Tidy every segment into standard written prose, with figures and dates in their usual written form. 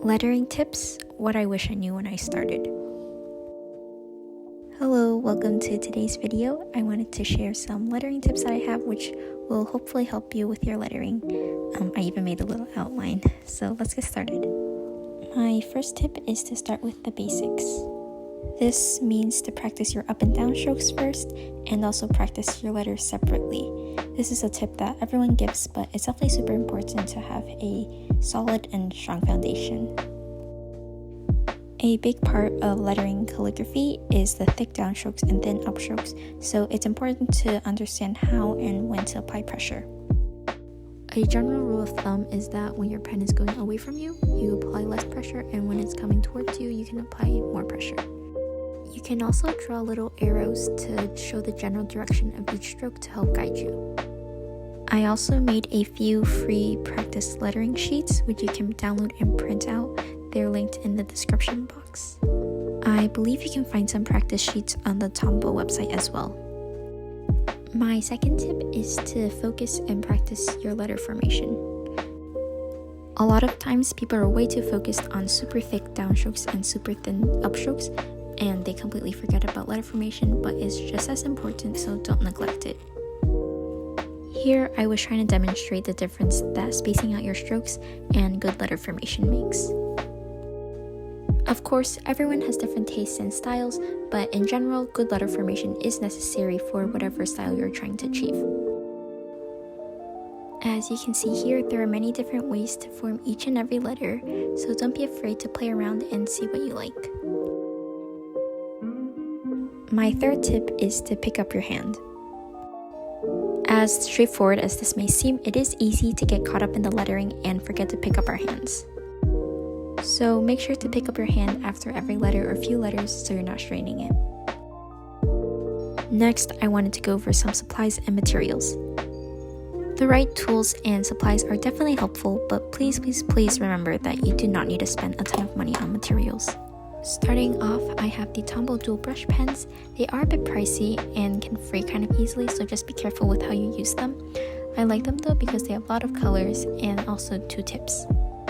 Lettering tips, what I wish I knew when I started. Hello, welcome to today's video. I wanted to share some lettering tips that I have which will hopefully help you with your lettering. I even made a little outline, so let's get started. My first tip is to start with the basics. This means to practice your up and down strokes first and also practice your letters separately. This is a tip that everyone gives, but it's definitely super important to have a solid and strong foundation. A big part of lettering calligraphy is the thick downstrokes and thin upstrokes, so it's important to understand how and when to apply pressure. A general rule of thumb is that when your pen is going away from you, you apply less pressure, and when it's coming towards you, you can apply more pressure. You can also draw little arrows to show the general direction of each stroke to help guide you. I also made a few free practice lettering sheets which you can download and print out. They're linked in the description box. I believe you can find some practice sheets on the Tombow website as well. My second tip is to focus and practice your letter formation. A lot of times people are way too focused on super thick downstrokes and super thin upstrokes, and they completely forget about letter formation, but it's just as important, so don't neglect it. Here, I was trying to demonstrate the difference that spacing out your strokes and good letter formation makes. Of course, everyone has different tastes and styles, but in general, good letter formation is necessary for whatever style you're trying to achieve. As you can see here, there are many different ways to form each and every letter, so don't be afraid to play around and see what you like. My third tip is to pick up your hand. As straightforward as this may seem, it is easy to get caught up in the lettering and forget to pick up our hands. So make sure to pick up your hand after every letter or few letters so you're not straining it. Next, I wanted to go over some supplies and materials. The right tools and supplies are definitely helpful, but please remember that you do not need to spend a ton of money on materials. Starting off, I have the Tombow dual brush pens. They are a bit pricey and can fray kind of easily, so just be careful with how you use them. I like them though because they have a lot of colors and also 2 tips.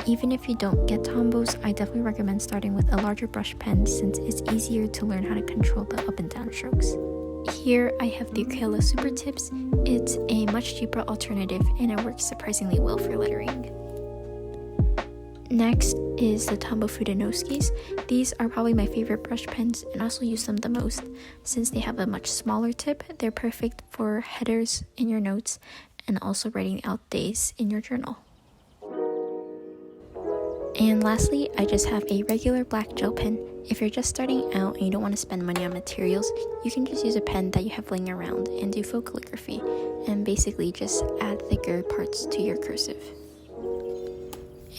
Even if you don't get Tombows, I definitely recommend starting with a larger brush pen since it's easier to learn how to control the up and down strokes. Here I have the Crayola Super Tips. It's a much cheaper alternative and it works surprisingly well for lettering. Next is the Tombow Fudanowskis. These are probably my favorite brush pens and also use them the most. Since they have a much smaller tip, they're perfect for headers in your notes and also writing out days in your journal. And lastly, I just have a regular black gel pen. If you're just starting out and you don't want to spend money on materials, you can just use a pen that you have laying around and do faux calligraphy and basically just add thicker parts to your cursive.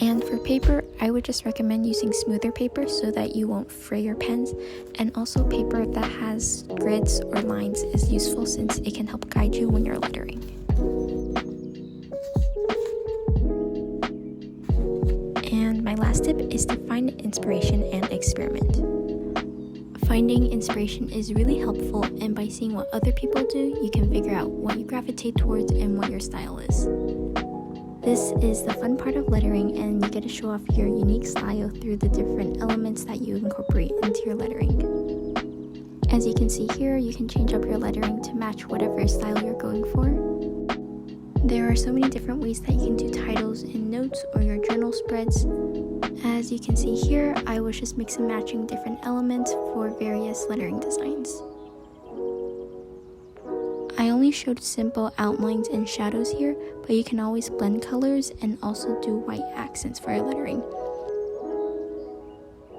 And for paper, I would just recommend using smoother paper so that you won't fray your pens, and also paper that has grids or lines is useful since it can help guide you when you're lettering. And my last tip is to find inspiration and experiment. Finding inspiration is really helpful, and by seeing what other people do, you can figure out what you gravitate towards and what your style is. This is the fun part of lettering, and you get to show off your unique style through the different elements that you incorporate into your lettering. As you can see here, you can change up your lettering to match whatever style you're going for. There are so many different ways that you can do titles in notes or your journal spreads. As you can see here, I was just mix and matching different elements for various lettering designs. I only showed simple outlines and shadows here, but you can always blend colors and also do white accents for your lettering.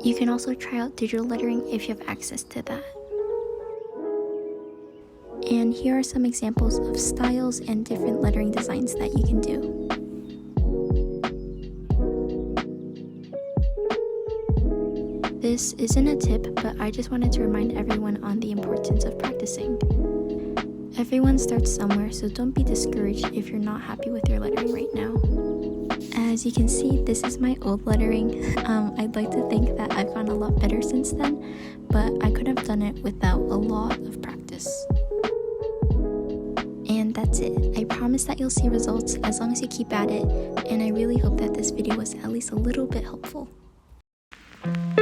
You can also try out digital lettering if you have access to that. And here are some examples of styles and different lettering designs that you can do. This isn't a tip, but I just wanted to remind everyone on the importance of practicing. Everyone starts somewhere, so don't be discouraged if you're not happy with your lettering right now. As you can see, this is my old lettering. I'd like to think that I've gotten a lot better since then, but I could have done it without a lot of practice. And that's it. I promise that you'll see results as long as you keep at it, and I really hope that this video was at least a little bit helpful. bye.